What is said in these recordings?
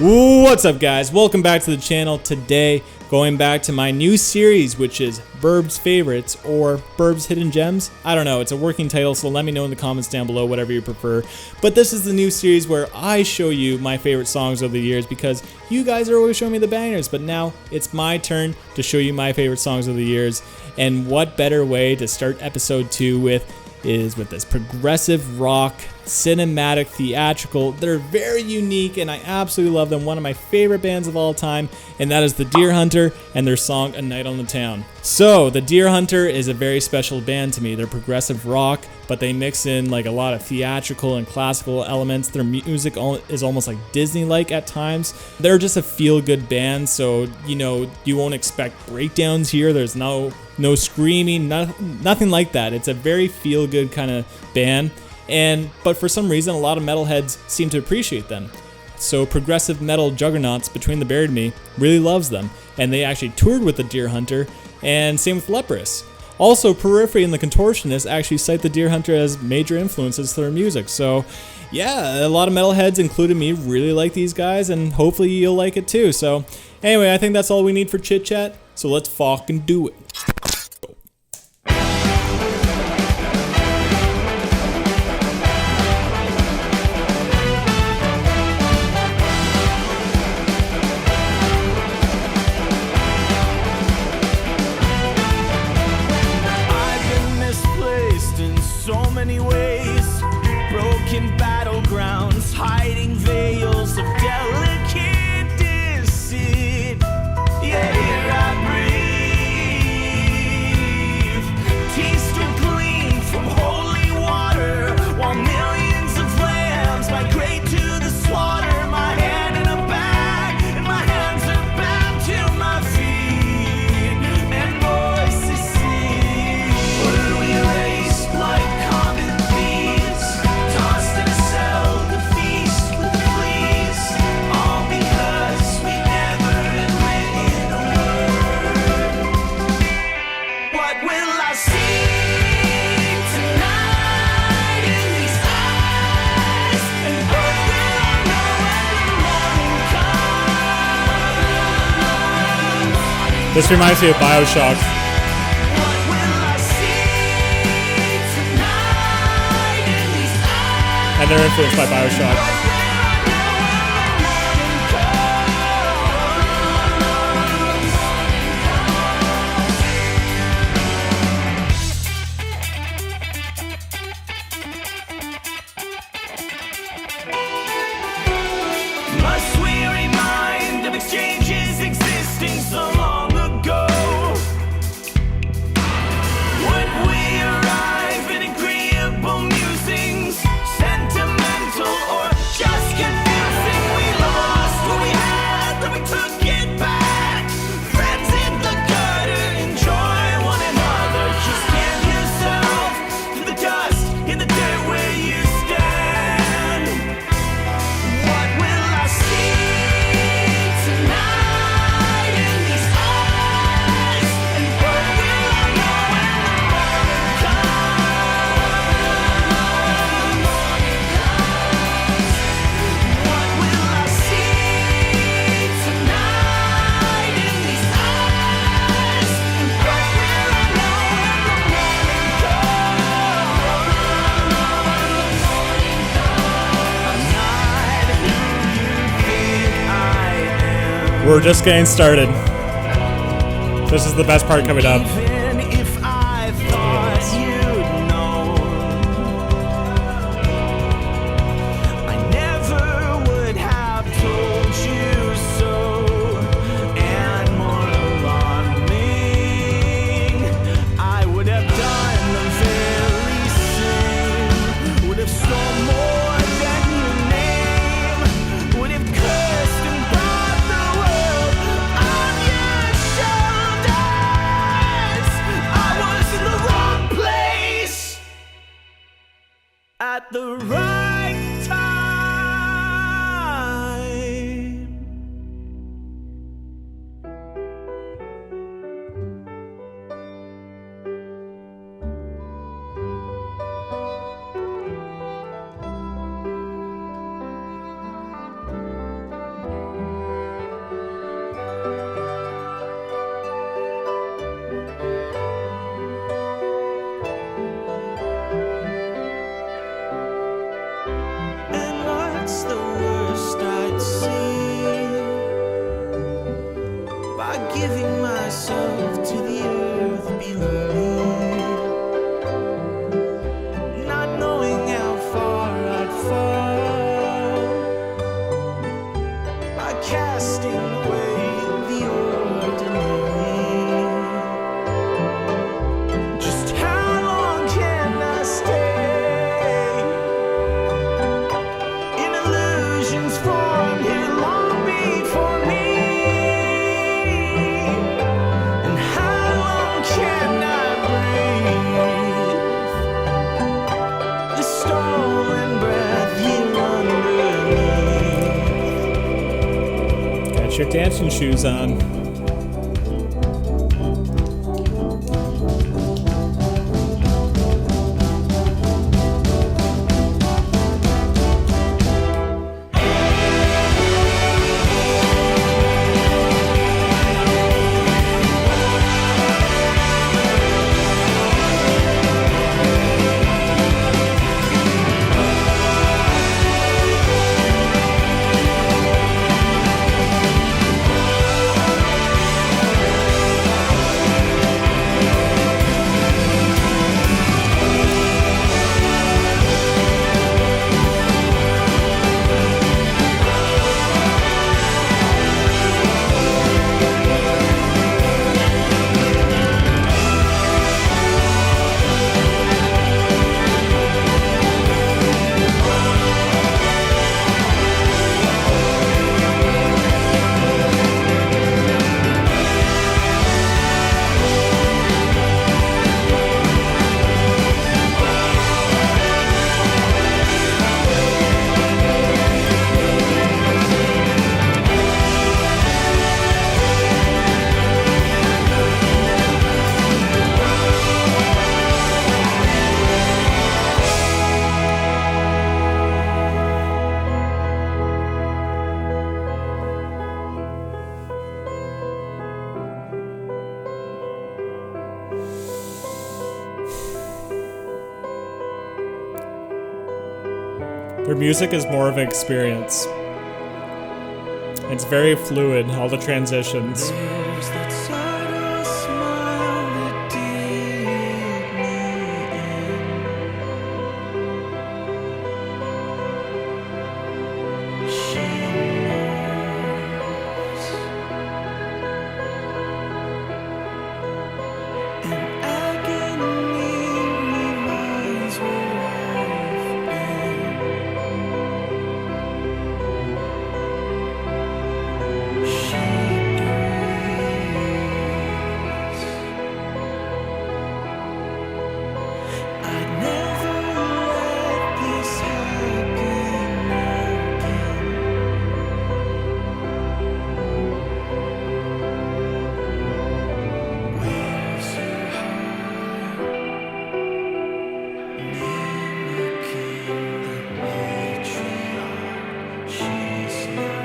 What's up, guys? Welcome back to the channel. Today, going back to my new series, which is BIRB'S Favorites, or BIRB'S Hidden Gems. I don't know, it's a working title, so let me know in the comments down below, whatever you prefer. But this is the new series where I show you my favorite songs of the years, because you guys are always showing me the bangers, but now it's my turn to show you my favorite songs of the years. And what better way to start episode 2 with this progressive rock, cinematic, theatrical. They're very unique and I absolutely love them. One of my favorite bands of all time, and that is the Deer Hunter and their song A Night on the Town. So the Deer Hunter is a very special band to me. They're progressive rock, but they mix in like a lot of theatrical and classical elements. Their music is almost like Disney-like at times. They're just a feel-good band, so you won't expect breakdowns here. There's no screaming, nothing like that. It's a very feel-good kind of band. But for some reason, a lot of metalheads seem to appreciate them. So progressive metal juggernauts Between the Buried and Me really loves them, and they actually toured with the Deer Hunter, and same with Leprous. Also, Periphery and the Contortionists actually cite the Deer Hunter as major influences to their music. So yeah, a lot of metalheads, including me, really like these guys, and hopefully you'll like it too. So anyway, I think that's all we need for chit chat, so let's fucking do it. Many ways, broken battlegrounds, hiding veils of delicate deceit. Yeah, here I breathe, teaspoon clean from holy water, while millions of lambs migrate to the slaughter. My hand in a bag, and my hands are bound to my feet, and voices sing. Were we raised like This reminds me of BioShock. And they're influenced by BioShock. Must we remind of exchanges existing so long ago? Would we arrive in agreeable musings, sentimental or just confusing? We lost what we had, then we took it back. Friends in the gutter, enjoy one another. Just hand yourself to the dust in the dirt where you stand. What will I see tonight in these eyes? And what will I know when the morning comes? What will I see tonight in these eyes? And what will I know when the morning comes? We're just getting started. This is the best part coming up. Even if I thought you'd know, I never would have told you so. And more alarming, I would have done the very same. Would have stolen more than your name. Would have cursed and brought the world on your shoulders. I was in the wrong place at the right time. your dancing shoes on. Their music is more of an experience. It's very fluid, all the transitions. There's that subtle smile that did me in. She knows. And agony reminds where I've been. She breathes. I'd never let this happen again. Where's her heart? Mimicking the matriarch. She's life.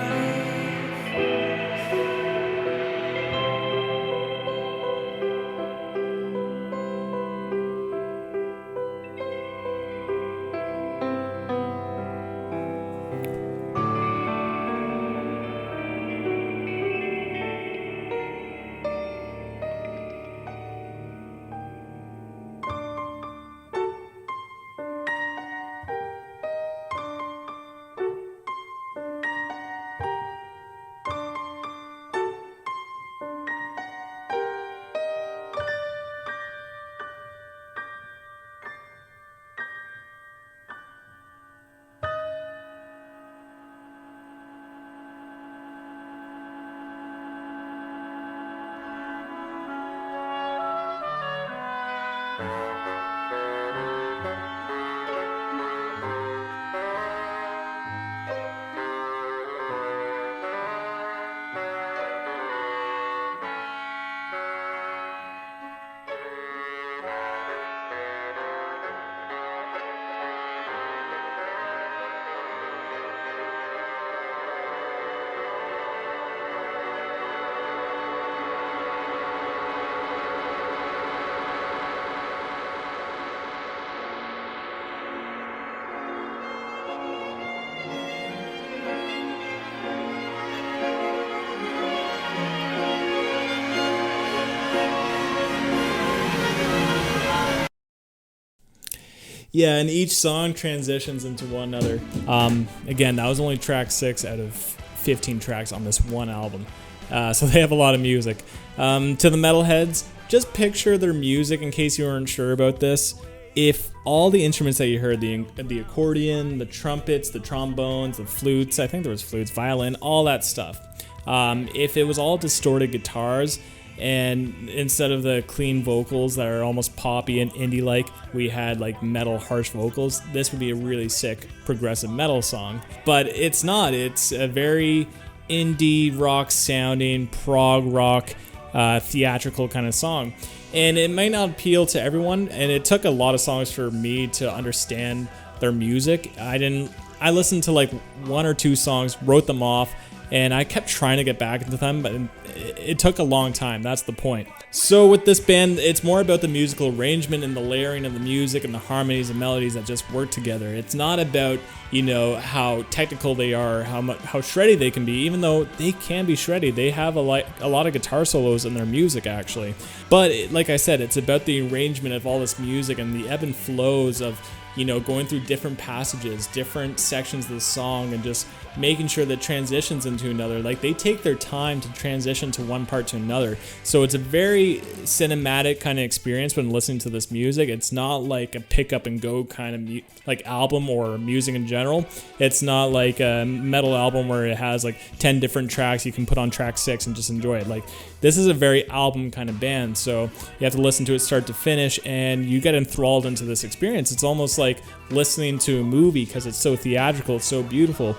Yeah, and each song transitions into one another. Again, that was only track 6 out of 15 tracks on this one album. So they have a lot of music. To the metalheads, just picture their music in case you weren't sure about this. If all the instruments that you heard, the accordion, the trumpets, the trombones, the flutes, I think there was flutes, violin, all that stuff. If it was all distorted guitars, and instead of the clean vocals that are almost poppy and indie-like, we had like metal harsh vocals, this would be a really sick progressive metal song. But it's not. It's a very indie rock sounding, prog rock, theatrical kind of song. And it might not appeal to everyone, and it took a lot of songs for me to understand their music. I listened to like 1 or 2 songs, wrote them off, and I kept trying to get back into them, but it took a long time. That's the point. So with this band, it's more about the musical arrangement and the layering of the music and the harmonies and melodies that just work together. It's not about, you know, how technical they are, how shreddy they can be, even though they can be shreddy. They have a lot of guitar solos in their music, actually. But like I said, it's about the arrangement of all this music and the ebb and flows of, you know, going through different passages, different sections of the song, and just making sure that transitions into another. Like, they take their time to transition to one part to another. So it's a very cinematic kind of experience when listening to this music. It's not like a pick up and go kind of like album or music in general. It's not like a metal album where it has like 10 different tracks you can put on track 6 and just enjoy it. Like, this is a very album kind of band, so you have to listen to it start to finish, and you get enthralled into this experience. It's almost like listening to a movie because it's so theatrical, it's so beautiful.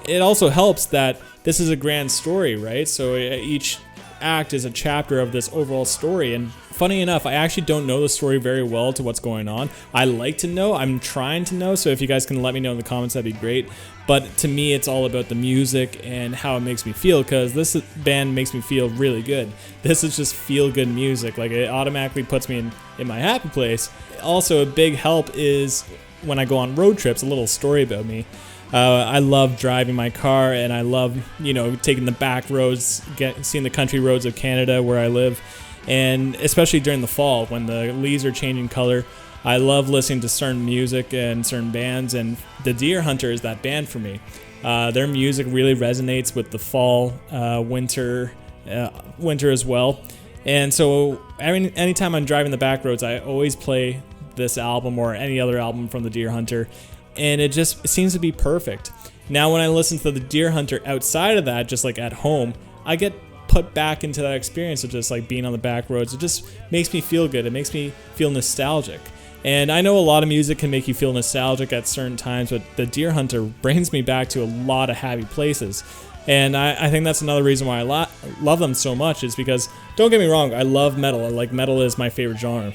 It also helps that this is a grand story, right? So each act is a chapter of this overall story, and funny enough, I actually don't know the story very well to what's going on. I like to know, I'm trying to know, so if you guys can let me know in the comments, that'd be great. But to me, it's all about the music and how it makes me feel, because this band makes me feel really good. This is just feel-good music. Like, it automatically puts me in my happy place. Also, a big help is when I go on road trips. A little story about me. I love driving my car, and I love, you know, taking the back roads, seeing the country roads of Canada where I live, and especially during the fall when the leaves are changing color. I love listening to certain music and certain bands, and the Deer Hunter is that band for me. Their music really resonates with the fall, winter as well. And so anytime I'm driving the back roads, I always play this album or any other album from the Deer Hunter, and it seems to be perfect. Now, when I listen to the Deer Hunter outside of that, just like at home, I get put back into that experience of just like being on the back roads. It just makes me feel good. It makes me feel nostalgic. And I know a lot of music can make you feel nostalgic at certain times, but the Deer Hunter brings me back to a lot of happy places. And I think that's another reason why I love them so much, is because, don't get me wrong, I love metal. Like, metal is my favorite genre.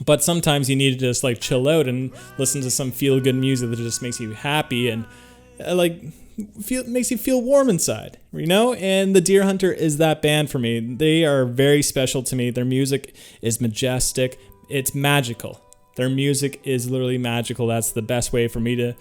But sometimes you need to just like chill out and listen to some feel-good music that just makes you happy and makes you feel warm inside, you know? And the Deer Hunter is that band for me. They are very special to me. Their music is majestic. It's magical. Their music is literally magical. That's the best way for me to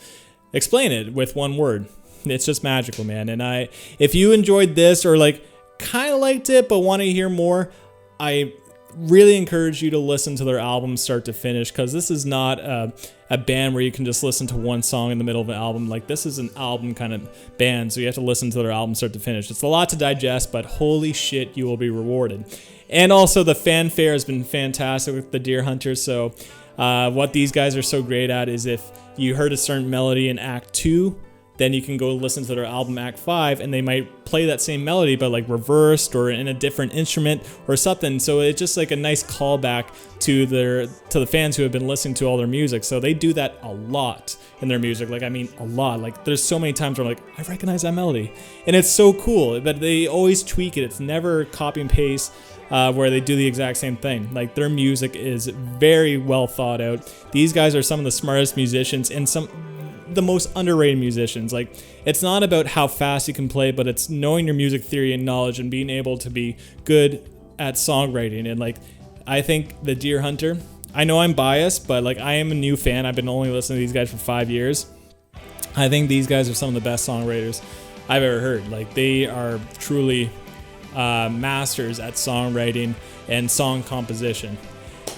explain it with one word. It's just magical, man. And if you enjoyed this or like kind of liked it but want to hear more, I really encourage you to listen to their album start to finish, because this is not a band where you can just listen to one song in the middle of an album. Like, this is an album kind of band, so you have to listen to their album start to finish. It's a lot to digest, but holy shit, you will be rewarded. And also, the fanfare has been fantastic with the Deer Hunter. So what these guys are so great at is, if you heard a certain melody in Act 2, then you can go listen to their album Act 5, and they might play that same melody but like reversed or in a different instrument or something. So it's just like a nice callback to the fans who have been listening to all their music. So they do that a lot in their music. Like, I mean, a lot. Like, there's so many times where I'm like, I recognize that melody, and it's so cool that they always tweak it. It's never copy and paste where they do the exact same thing. Like, their music is very well thought out. These guys are some of the smartest musicians and the most underrated musicians. Like, it's not about how fast you can play, but it's knowing your music theory and knowledge and being able to be good at songwriting. And like, I think the Deer Hunter, I know I'm biased, but like, I am a new fan. I've been only listening to these guys for 5 years. I think these guys are some of the best songwriters I've ever heard. Like, they are truly masters at songwriting and song composition.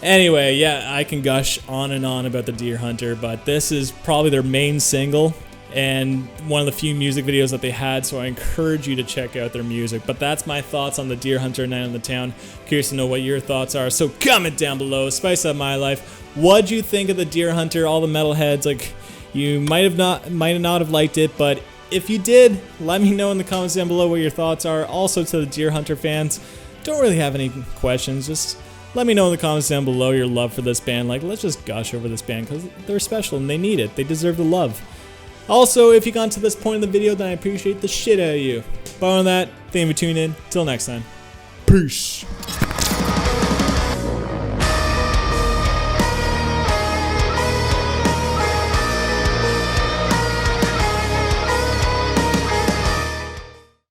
Anyway, yeah, I can gush on and on about the Deer Hunter, but this is probably their main single and one of the few music videos that they had, so I encourage you to check out their music. But that's my thoughts on the Deer Hunter Night in the Town. Curious to know what your thoughts are, so comment down below. Spice up my life. What'd you think of the Deer Hunter? All the metalheads, like, you might not have liked it, but if you did, let me know in the comments down below what your thoughts are. Also, to the Deer Hunter fans, don't really have any questions, just let me know in the comments down below your love for this band. Like, let's just gush over this band, because they're special and they need it. They deserve the love. Also, if you got to this point in the video, then I appreciate the shit out of you. But on that, thank you for tuning in. Till next time. Peace.